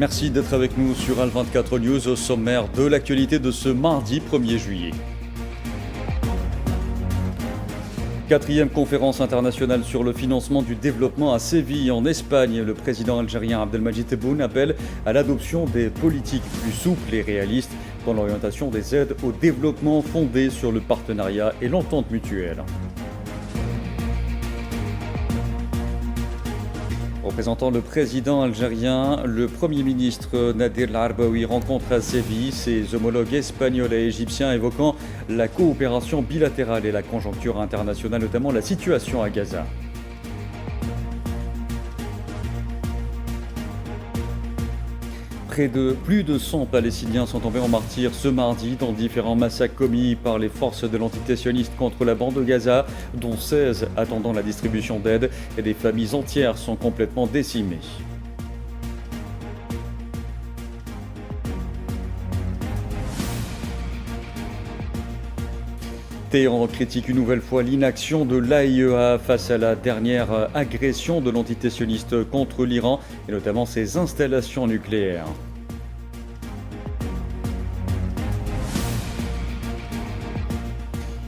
Merci d'être avec nous sur Al24 News au sommaire de l'actualité de ce mardi 1er juillet. Quatrième conférence internationale sur le financement du développement à Séville en Espagne. Le président algérien Abdelmadjid Tebboune appelle à l'adoption des politiques plus souples et réalistes dans l'orientation des aides au développement fondées sur le partenariat et l'entente mutuelle. Représentant le président algérien, le Premier ministre Nadir El-Arbaoui rencontre à Séville ses homologues espagnols et égyptiens évoquant la coopération bilatérale et la conjoncture internationale, notamment la situation à Gaza. Plus de 100 Palestiniens sont tombés en martyrs ce mardi dans différents massacres commis par les forces de l'entité sioniste contre la bande de Gaza, dont 16 attendant la distribution d'aide, et des familles entières sont complètement décimées. Téhéran critique une nouvelle fois l'inaction de l'AIEA face à la dernière agression de l'entité sioniste contre l'Iran et notamment ses installations nucléaires.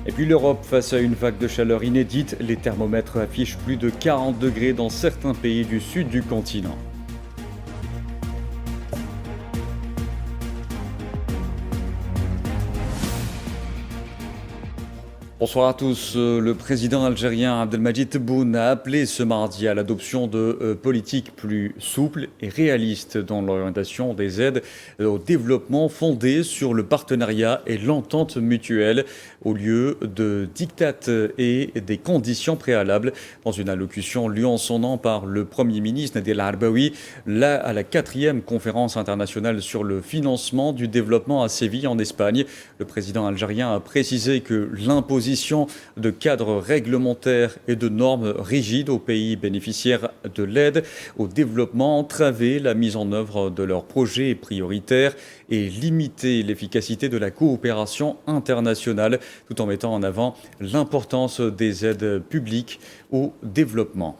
Et puis l'Europe face à une vague de chaleur inédite, les thermomètres affichent plus de 40 degrés dans certains pays du sud du continent. Bonsoir à tous. Le président algérien Abdelmadjid Tebboune a appelé ce mardi à l'adoption de politiques plus souples et réalistes dans l'orientation des aides au développement fondées sur le partenariat et l'entente mutuelle au lieu de diktats et des conditions préalables. Dans une allocution lue en son nom par le Premier ministre Nadir El-Arbaoui, à la 4e conférence internationale sur le financement du développement à Séville en Espagne, le président algérien a précisé que l'imposition de cadres réglementaires et de normes rigides aux pays bénéficiaires de l'aide au développement entravait la mise en œuvre de leurs projets prioritaires et limiter l'efficacité de la coopération internationale, tout en mettant en avant l'importance des aides publiques au développement.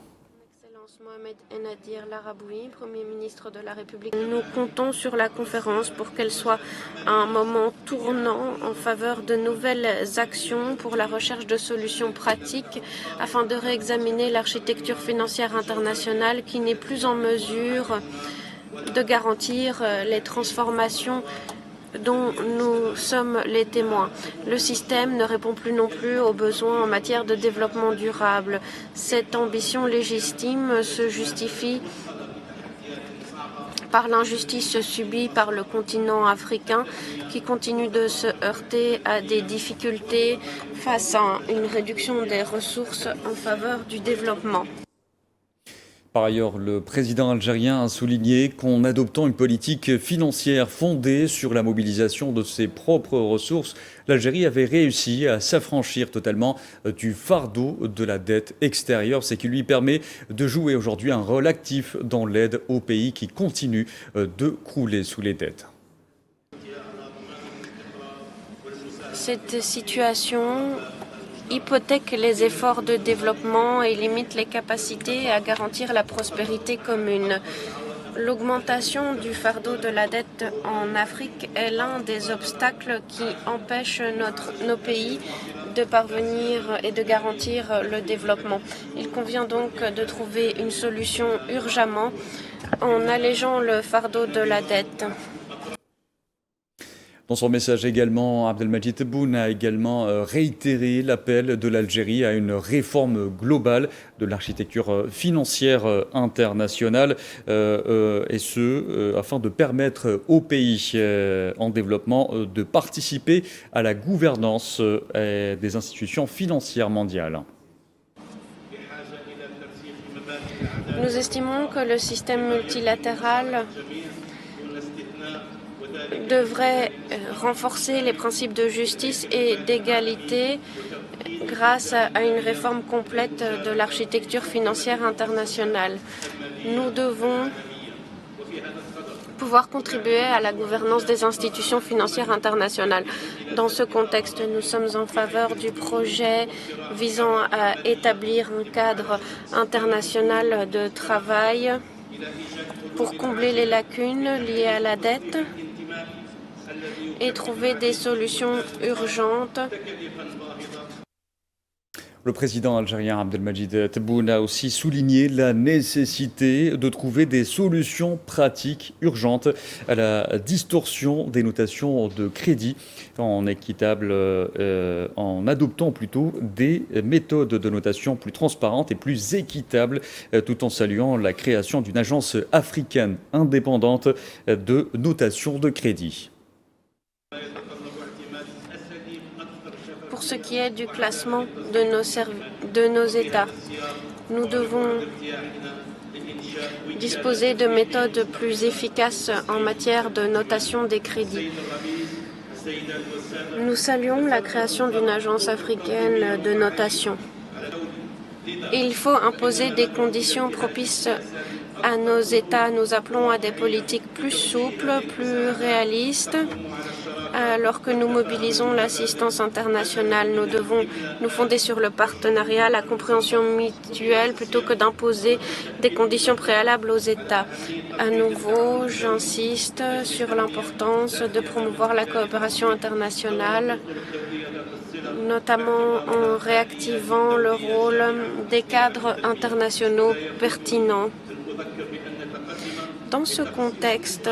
Nadir El-Arbaoui, Premier ministre de la République. Nous comptons sur la conférence pour qu'elle soit un moment tournant en faveur de nouvelles actions pour la recherche de solutions pratiques afin de réexaminer l'architecture financière internationale qui n'est plus en mesure de garantir les transformations dont nous sommes les témoins. Le système ne répond plus non plus aux besoins en matière de développement durable. Cette ambition légitime se justifie par l'injustice subie par le continent africain qui continue de se heurter à des difficultés face à une réduction des ressources en faveur du développement. Par ailleurs, le président algérien a souligné qu'en adoptant une politique financière fondée sur la mobilisation de ses propres ressources, l'Algérie avait réussi à s'affranchir totalement du fardeau de la dette extérieure, ce qui lui permet de jouer aujourd'hui un rôle actif dans l'aide aux pays qui continuent de crouler sous les dettes. Cette situation hypothèque les efforts de développement et limite les capacités à garantir la prospérité commune. L'augmentation du fardeau de la dette en Afrique est l'un des obstacles qui empêchent nos pays de parvenir et de garantir le développement. Il convient donc de trouver une solution urgemment en allégeant le fardeau de la dette. Dans son message également, Abdelmadjid Tebboune a également réitéré l'appel de l'Algérie à une réforme globale de l'architecture financière internationale, et ce, afin de permettre aux pays en développement de participer à la gouvernance des institutions financières mondiales. Nous estimons que le système multilatéral devrait renforcer les principes de justice et d'égalité grâce à une réforme complète de l'architecture financière internationale. Nous devons pouvoir contribuer à la gouvernance des institutions financières internationales. Dans ce contexte, nous sommes en faveur du projet visant à établir un cadre international de travail pour combler les lacunes liées à la dette et trouver des solutions urgentes. Le président algérien Abdelmadjid Tebboune a aussi souligné la nécessité de trouver des solutions pratiques urgentes à la distorsion des notations de crédit en adoptant plutôt des méthodes de notation plus transparentes et plus équitables, tout en saluant la création d'une agence africaine indépendante de notation de crédit. Pour ce qui est du classement de nos États, nous devons disposer de méthodes plus efficaces en matière de notation des crédits. Nous saluons la création d'une agence africaine de notation. Il faut imposer des conditions propices à nos États. Nous appelons à des politiques plus souples, plus réalistes. Alors que nous mobilisons l'assistance internationale, nous devons nous fonder sur le partenariat, la compréhension mutuelle, plutôt que d'imposer des conditions préalables aux États. À nouveau, j'insiste sur l'importance de promouvoir la coopération internationale, notamment en réactivant le rôle des cadres internationaux pertinents. Dans ce contexte,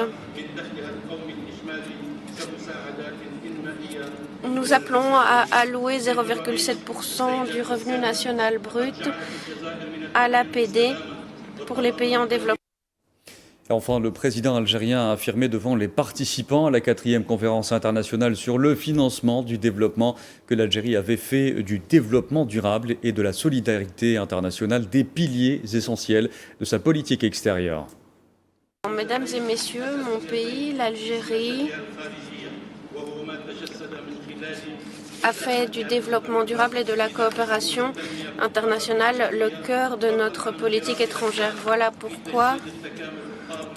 nous appelons à allouer 0,7% du revenu national brut à l'APD pour les pays en développement. Et enfin, le président algérien a affirmé devant les participants à la 4e conférence internationale sur le financement du développement que l'Algérie avait fait du développement durable et de la solidarité internationale des piliers essentiels de sa politique extérieure. Mesdames et messieurs, mon pays, l'Algérie, a fait du développement durable et de la coopération internationale le cœur de notre politique étrangère. Voilà pourquoi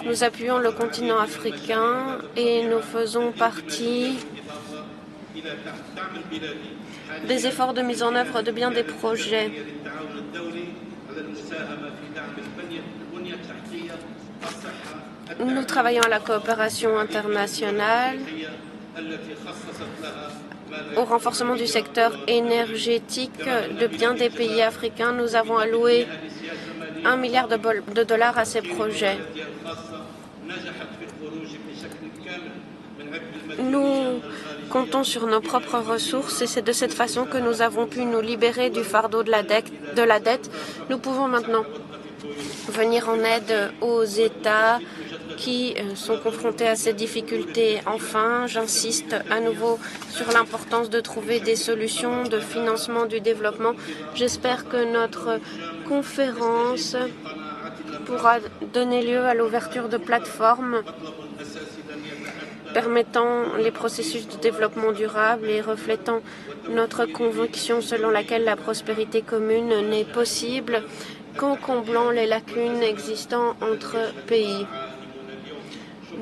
nous appuyons le continent africain et nous faisons partie des efforts de mise en œuvre de bien des projets. Nous travaillons à la coopération internationale, au renforcement du secteur énergétique de bien des pays africains. Nous avons alloué 1 milliard de dollars à ces projets. Nous comptons sur nos propres ressources et c'est de cette façon que nous avons pu nous libérer du fardeau de la dette. Nous pouvons maintenant venir en aide aux États qui sont confrontés à ces difficultés. Enfin, j'insiste à nouveau sur l'importance de trouver des solutions de financement du développement. J'espère que notre conférence pourra donner lieu à l'ouverture de plateformes permettant les processus de développement durable et reflétant notre conviction selon laquelle la prospérité commune n'est possible qu'en comblant les lacunes existant entre pays.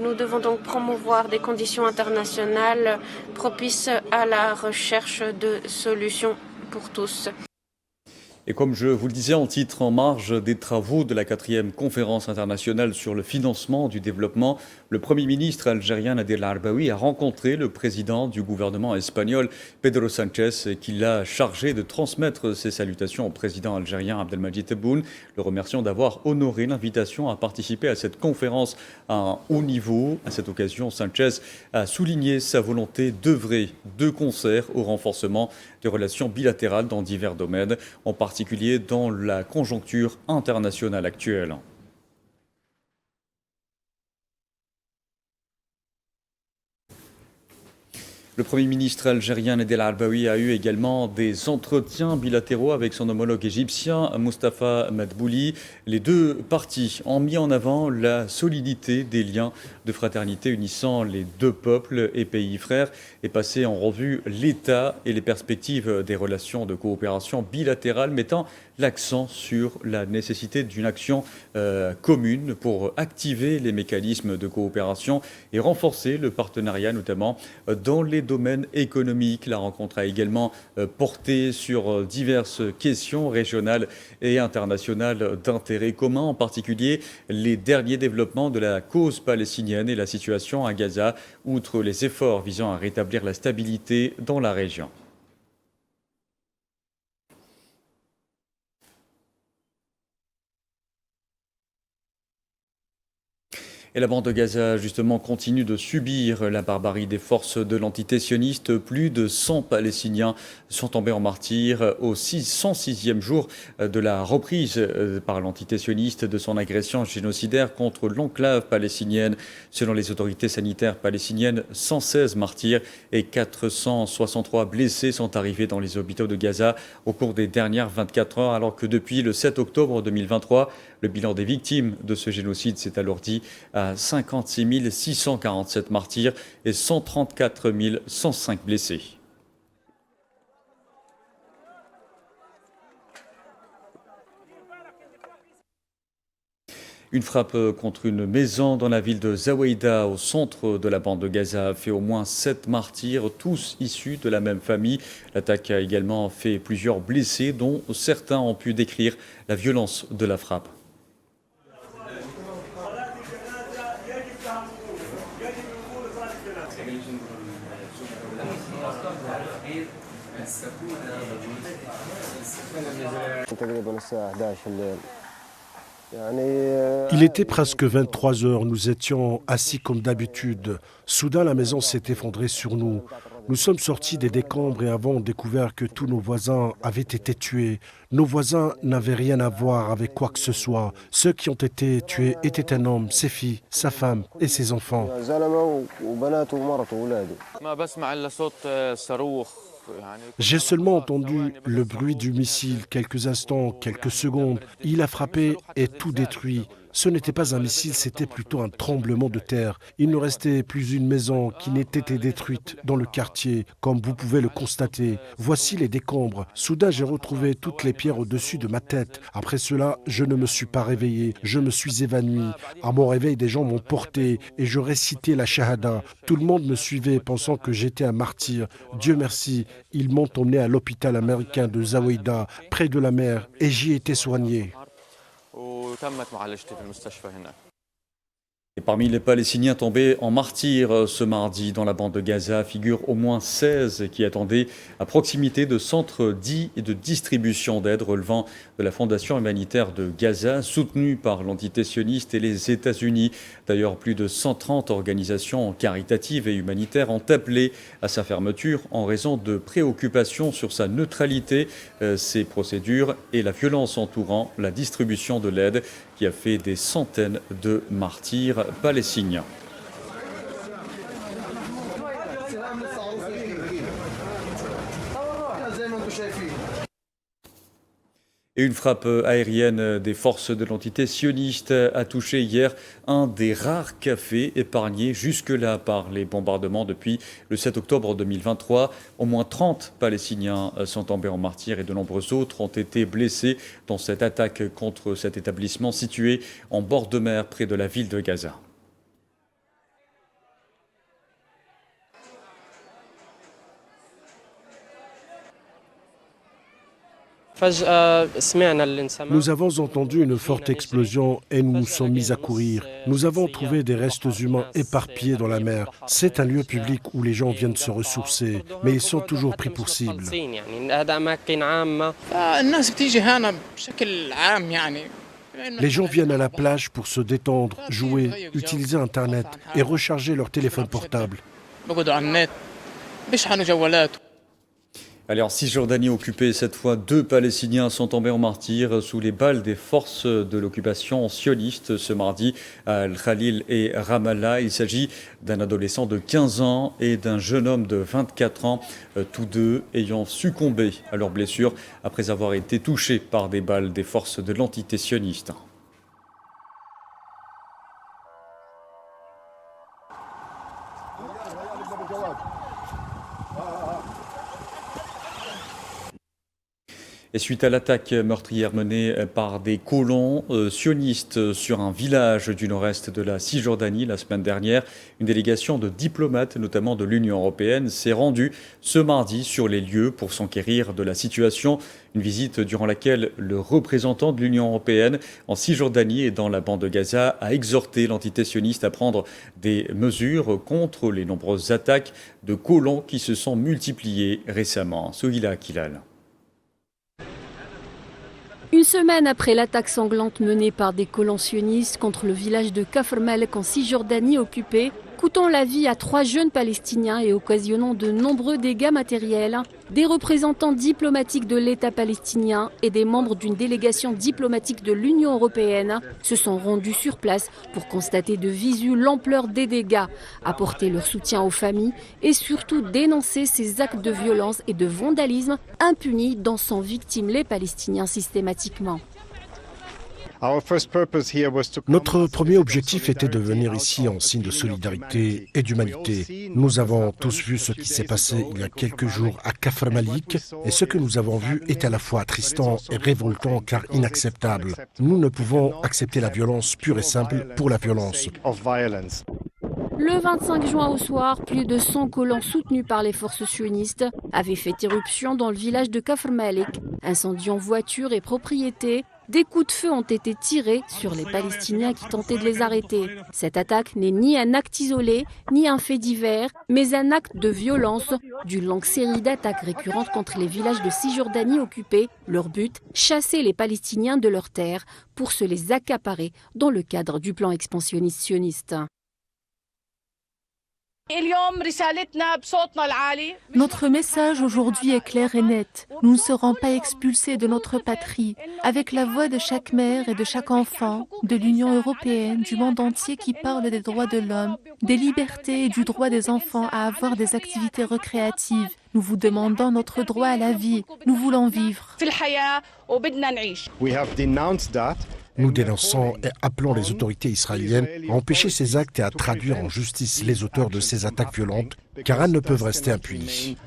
Nous devons donc promouvoir des conditions internationales propices à la recherche de solutions pour tous. Et comme je vous le disais en titre, en marge des travaux de la 4e conférence internationale sur le financement du développement, le Premier ministre algérien Nader El-Arbaoui a rencontré le président du gouvernement espagnol Pedro Sánchez qui l'a chargé de transmettre ses salutations au président algérien Abdelmadjid Tebboune, le remerciant d'avoir honoré l'invitation à participer à cette conférence à un haut niveau. À cette occasion, Sánchez a souligné sa volonté d'œuvrer de concert au renforcement des relations bilatérales dans divers domaines, en particulier dans la conjoncture internationale actuelle. Le Premier ministre algérien Nader El-Arbaoui a eu également des entretiens bilatéraux avec son homologue égyptien Mustapha Madbouli. Les deux parties ont mis en avant la solidité des liens de fraternité unissant les deux peuples et pays frères et passé en revue l'état et les perspectives des relations de coopération bilatérale mettant l'accent sur la nécessité d'une action commune pour activer les mécanismes de coopération et renforcer le partenariat, notamment dans les domaines économiques. La rencontre a également porté sur diverses questions régionales et internationales d'intérêt commun, en particulier les derniers développements de la cause palestinienne et la situation à Gaza, outre les efforts visant à rétablir la stabilité dans la région. Et la bande de Gaza, justement, continue de subir la barbarie des forces de l'entité sioniste. Plus de 100 Palestiniens sont tombés en martyrs au 106e jour de la reprise par l'entité sioniste de son agression génocidaire contre l'enclave palestinienne. Selon les autorités sanitaires palestiniennes, 116 martyrs et 463 blessés sont arrivés dans les hôpitaux de Gaza au cours des dernières 24 heures, alors que depuis le 7 octobre 2023, le bilan des victimes de ce génocide s'est alourdi à 56 647 martyrs et 134 105 blessés. Une frappe contre une maison dans la ville de Zaweïda, au centre de la bande de Gaza, a fait au moins 7 martyrs, tous issus de la même famille. L'attaque a également fait plusieurs blessés, dont certains ont pu décrire la violence de la frappe. Il était presque 23 heures, nous étions assis comme d'habitude. Soudain, la maison s'est effondrée sur nous. Nous sommes sortis des décombres et avons découvert que tous nos voisins avaient été tués. Nos voisins n'avaient rien à voir avec quoi que ce soit. Ceux qui ont été tués étaient un homme, ses filles, sa femme et ses enfants. J'ai seulement entendu le bruit du missile, quelques instants, quelques secondes. Il a frappé et tout détruit. Ce n'était pas un missile, c'était plutôt un tremblement de terre. Il ne restait plus une maison qui n'ait été détruite dans le quartier, comme vous pouvez le constater. Voici les décombres. Soudain, j'ai retrouvé toutes les pierres au-dessus de ma tête. Après cela, je ne me suis pas réveillé. Je me suis évanoui. À mon réveil, des gens m'ont porté et je récitais la shahada. Tout le monde me suivait pensant que j'étais un martyr. Dieu merci, ils m'ont emmené à l'hôpital américain de Zaweïda, près de la mer, et j'y ai été soigné. Et parmi les Palestiniens tombés en martyrs ce mardi dans la bande de Gaza figurent au moins 16 qui attendaient à proximité de centres dits de distribution d'aide relevant de la Fondation humanitaire de Gaza, soutenue par l'entité sioniste et les États-Unis. D'ailleurs, plus de 130 organisations caritatives et humanitaires ont appelé à sa fermeture en raison de préoccupations sur sa neutralité, ses procédures et la violence entourant la distribution de l'aide qui a fait des centaines de martyrs palestiniens. Et une frappe aérienne des forces de l'entité sioniste a touché hier un des rares cafés épargnés jusque-là par les bombardements depuis le 7 octobre 2023. Au moins 30 Palestiniens sont tombés en martyrs et de nombreux autres ont été blessés dans cette attaque contre cet établissement situé en bord de mer près de la ville de Gaza. Nous avons entendu une forte explosion et nous nous sommes mis à courir. Nous avons trouvé des restes humains éparpillés dans la mer. C'est un lieu public où les gens viennent se ressourcer, mais ils sont toujours pris pour cible. Les gens viennent à la plage pour se détendre, jouer, utiliser Internet et recharger leur téléphone portable. Allez, en Cisjordanie occupée, cette fois, 2 Palestiniens sont tombés en martyrs sous les balles des forces de l'occupation sioniste ce mardi à Al-Khalil et Ramallah. Il s'agit d'un adolescent de 15 ans et d'un jeune homme de 24 ans, tous deux ayant succombé à leurs blessures après avoir été touchés par des balles des forces de l'entité sioniste. Et suite à l'attaque meurtrière menée par des colons sionistes sur un village du nord-est de la Cisjordanie la semaine dernière, une délégation de diplomates, notamment de l'Union européenne, s'est rendue ce mardi sur les lieux pour s'enquérir de la situation. Une visite durant laquelle le représentant de l'Union européenne en Cisjordanie et dans la bande de Gaza a exhorté l'entité sioniste à prendre des mesures contre les nombreuses attaques de colons qui se sont multipliées récemment. Souhila Kilal. Une semaine après l'attaque sanglante menée par des colons sionistes contre le village de Kafr Malek en Cisjordanie occupée, coûtant la vie à 3 jeunes Palestiniens et occasionnant de nombreux dégâts matériels, des représentants diplomatiques de l'État palestinien et des membres d'une délégation diplomatique de l'Union européenne se sont rendus sur place pour constater de visu l'ampleur des dégâts, apporter leur soutien aux familles et surtout dénoncer ces actes de violence et de vandalisme impunis dont sont victimes les Palestiniens systématiquement. Notre premier objectif était de venir ici en signe de solidarité et d'humanité. Nous avons tous vu ce qui s'est passé il y a quelques jours à Kafr Malik et ce que nous avons vu est à la fois attristant et révoltant car inacceptable. Nous ne pouvons accepter la violence pure et simple pour la violence. Le 25 juin au soir, plus de 100 colons soutenus par les forces sionistes avaient fait irruption dans le village de Kafr Malik, incendiant voitures et propriétés. Des coups de feu ont été tirés sur les Palestiniens qui tentaient de les arrêter. Cette attaque n'est ni un acte isolé, ni un fait divers, mais un acte de violence d'une longue série d'attaques récurrentes contre les villages de Cisjordanie occupés. Leur but, chasser les Palestiniens de leurs terres pour se les accaparer dans le cadre du plan expansionniste sioniste. Notre message aujourd'hui est clair et net. Nous ne serons pas expulsés de notre patrie. Avec la voix de chaque mère et de chaque enfant, de l'Union européenne, du monde entier qui parle des droits de l'homme, des libertés et du droit des enfants à avoir des activités récréatives, nous vous demandons notre droit à la vie. Nous voulons vivre. Nous dénonçons et appelons les autorités israéliennes à empêcher ces actes et à traduire en justice les auteurs de ces attaques violentes, car elles ne peuvent rester impunies.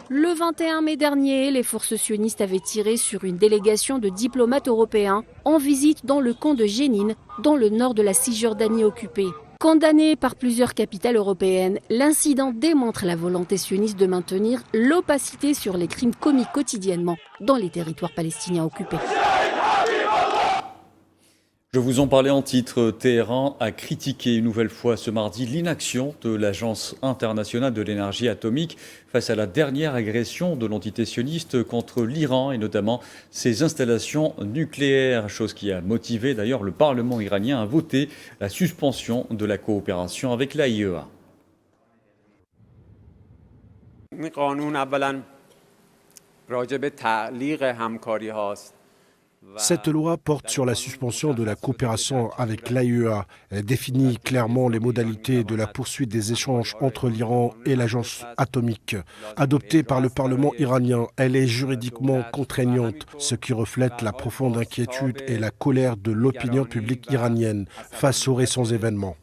Le 21 mai dernier, les forces sionistes avaient tiré sur une délégation de diplomates européens en visite dans le camp de Jénine, dans le nord de la Cisjordanie occupée. Condamné par plusieurs capitales européennes, l'incident démontre la volonté sioniste de maintenir l'opacité sur les crimes commis quotidiennement dans les territoires palestiniens occupés. Je vous en parlais en titre. Téhéran a critiqué une nouvelle fois ce mardi l'inaction de l'Agence internationale de l'énergie atomique face à la dernière agression de l'entité sioniste contre l'Iran et notamment ses installations nucléaires, chose qui a motivé d'ailleurs le Parlement iranien à voter la suspension de la coopération avec l'AIEA. Cette loi porte sur la suspension de la coopération avec l'AIEA. Elle définit clairement les modalités de la poursuite des échanges entre l'Iran et l'agence atomique. Adoptée par le Parlement iranien, elle est juridiquement contraignante, ce qui reflète la profonde inquiétude et la colère de l'opinion publique iranienne face aux récents événements.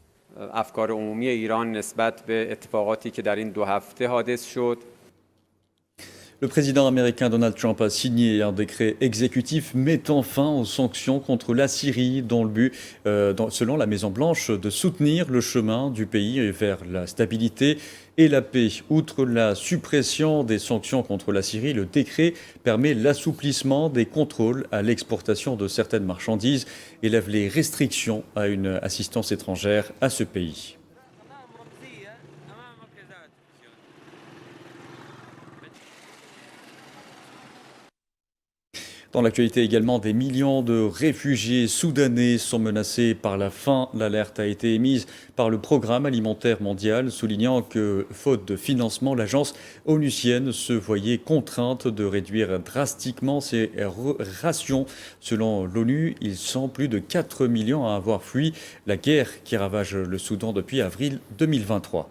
Le président américain Donald Trump a signé un décret exécutif mettant fin aux sanctions contre la Syrie dont le but, selon la Maison-Blanche, de soutenir le chemin du pays vers la stabilité et la paix. Outre la suppression des sanctions contre la Syrie, le décret permet l'assouplissement des contrôles à l'exportation de certaines marchandises et lève les restrictions à une assistance étrangère à ce pays. Dans l'actualité également, des millions de réfugiés soudanais sont menacés par la faim. L'alerte a été émise par le Programme alimentaire mondial, soulignant que, faute de financement, l'agence onusienne se voyait contrainte de réduire drastiquement ses rations. Selon l'ONU, ils sont plus de 4 millions à avoir fui la guerre qui ravage le Soudan depuis avril 2023.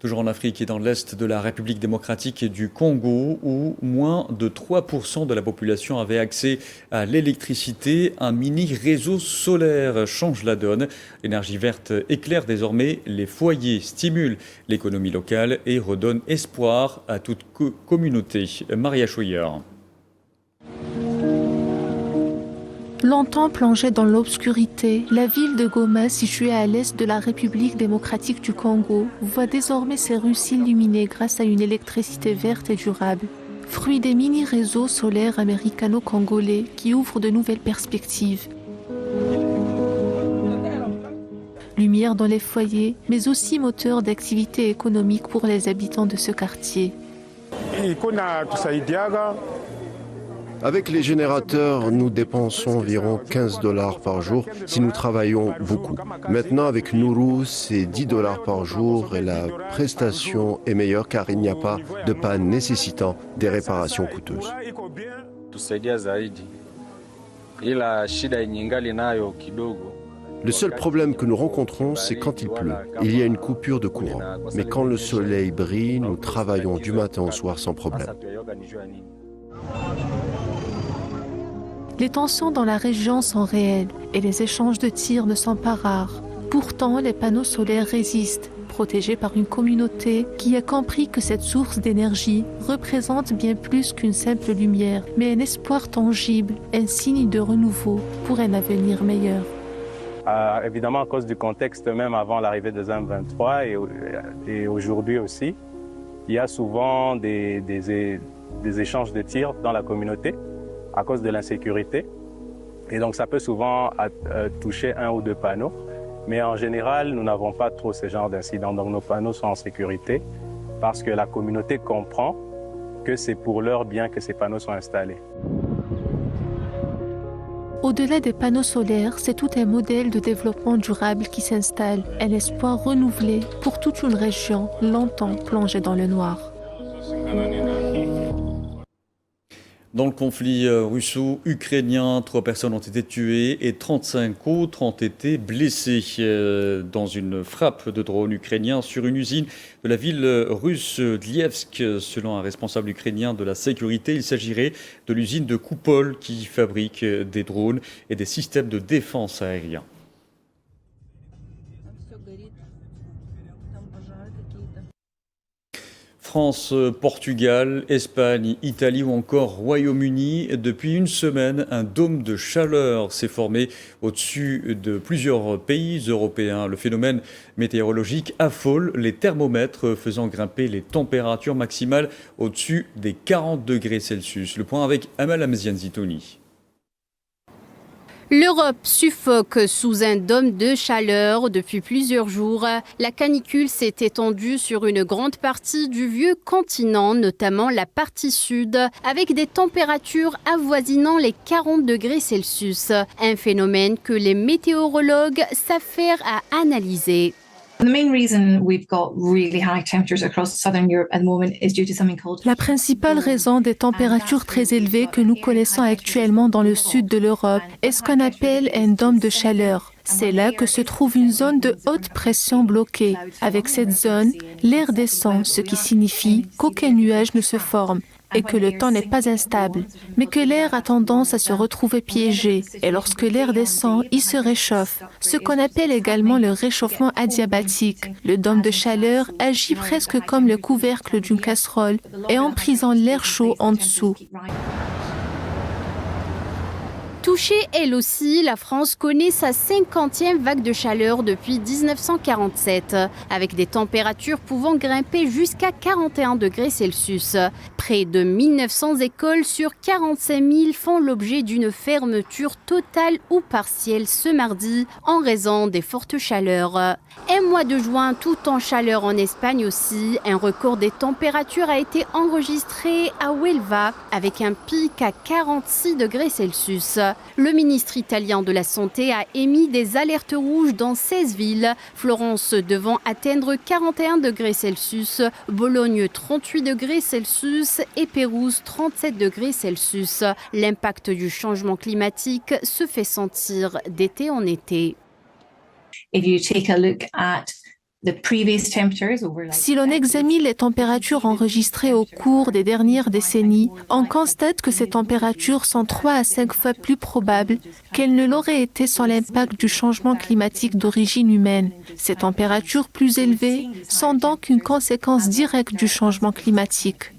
Toujours en Afrique et dans l'est de la République démocratique du Congo, où moins de 3% de la population avait accès à l'électricité, un mini réseau solaire change la donne. L'énergie verte éclaire désormais les foyers, stimule l'économie locale et redonne espoir à toute communauté. Maria Schouyer. Longtemps plongée dans l'obscurité, la ville de Goma, située à l'est de la République démocratique du Congo, voit désormais ses rues s'illuminer grâce à une électricité verte et durable. Fruit des mini-réseaux solaires américano-congolais qui ouvrent de nouvelles perspectives. Lumière dans les foyers, mais aussi moteur d'activité économique pour les habitants de ce quartier. Avec les générateurs, nous dépensons environ $15 par jour si nous travaillons beaucoup. Maintenant, avec Nourou, c'est $10 par jour et la prestation est meilleure car il n'y a pas de panne nécessitant des réparations coûteuses. Le seul problème que nous rencontrons, c'est quand il pleut. Il y a une coupure de courant. Mais quand le soleil brille, nous travaillons du matin au soir sans problème. Les tensions dans la région sont réelles et les échanges de tirs ne sont pas rares. Pourtant, les panneaux solaires résistent, protégés par une communauté qui a compris que cette source d'énergie représente bien plus qu'une simple lumière, mais un espoir tangible, un signe de renouveau pour un avenir meilleur. Évidemment, à cause du contexte, même avant l'arrivée des M23 et aujourd'hui aussi, il y a souvent des échanges de tirs dans la communauté à cause de l'insécurité. Et donc, ça peut souvent toucher un ou deux panneaux. Mais en général, nous n'avons pas trop ce genre d'incidents. Donc, nos panneaux sont en sécurité parce que la communauté comprend que c'est pour leur bien que ces panneaux sont installés. Au-delà des panneaux solaires, c'est tout un modèle de développement durable qui s'installe, un espoir renouvelé pour toute une région longtemps plongée dans le noir. Dans le conflit russo-ukrainien, 3 personnes ont été tuées et 35 autres ont été blessées dans une frappe de drone ukrainien sur une usine de la ville russe d'Ilievsk. Selon un responsable ukrainien de la sécurité, il s'agirait de l'usine de Koupol qui fabrique des drones et des systèmes de défense aériens. France, Portugal, Espagne, Italie ou encore Royaume-Uni. Depuis une semaine, un dôme de chaleur s'est formé au-dessus de plusieurs pays européens. Le phénomène météorologique affole les thermomètres, faisant grimper les températures maximales au-dessus des 40 degrés Celsius. Le point avec Amal Amzian-Zitouni. L'Europe suffoque sous un dôme de chaleur depuis plusieurs jours. La canicule s'est étendue sur une grande partie du vieux continent, notamment la partie sud, avec des températures avoisinant les 40 degrés Celsius. Un phénomène que les météorologues s'affairent à analyser. La principale raison des températures très élevées que nous connaissons actuellement dans le sud de l'Europe est ce qu'on appelle un dôme de chaleur. C'est là que se trouve une zone de haute pression bloquée. Avec cette zone, l'air descend, ce qui signifie qu'aucun nuage ne se forme et que le temps n'est pas instable, mais que l'air a tendance à se retrouver piégé. Et lorsque l'air descend, il se réchauffe, ce qu'on appelle également le réchauffement adiabatique. Le dôme de chaleur agit presque comme le couvercle d'une casserole et emprisonne l'air chaud en dessous. Touchée elle aussi, la France connaît sa 50e vague de chaleur depuis 1947, avec des températures pouvant grimper jusqu'à 41 degrés Celsius. Près de 1900 écoles sur 45 000 font l'objet d'une fermeture totale ou partielle ce mardi en raison des fortes chaleurs. Un mois de juin tout en chaleur en Espagne aussi. Un record des températures a été enregistré à Huelva avec un pic à 46 degrés Celsius. Le ministre italien de la Santé a émis des alertes rouges dans 16 villes. Florence devant atteindre 41 degrés Celsius, Bologne 38 degrés Celsius et Pérouse 37 degrés Celsius. L'impact du changement climatique se fait sentir d'été en été. If you take a look at Si l'on examine les températures enregistrées au cours des dernières décennies, on constate que ces températures sont 3 à 5 fois plus probables qu'elles ne l'auraient été sans l'impact du changement climatique d'origine humaine. Ces températures plus élevées sont donc une conséquence directe du changement climatique.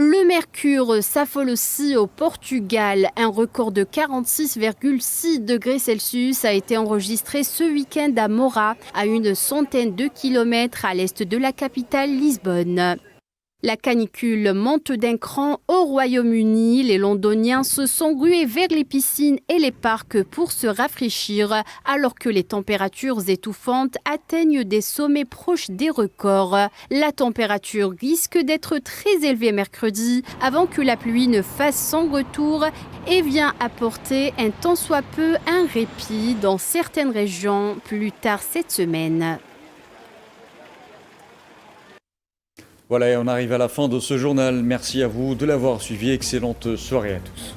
Le mercure s'affole aussi au Portugal. Un record de 46,6 degrés Celsius a été enregistré ce week-end à Mora, à une centaine de kilomètres à l'est de la capitale Lisbonne. La canicule monte d'un cran au Royaume-Uni. Les Londoniens se sont rués vers les piscines et les parcs pour se rafraîchir, alors que les températures étouffantes atteignent des sommets proches des records. La température risque d'être très élevée mercredi, avant que la pluie ne fasse son retour et vient apporter un tant soit peu un répit dans certaines régions plus tard cette semaine. Voilà, et on arrive à la fin de ce journal. Merci à vous de l'avoir suivi. Excellente soirée à tous.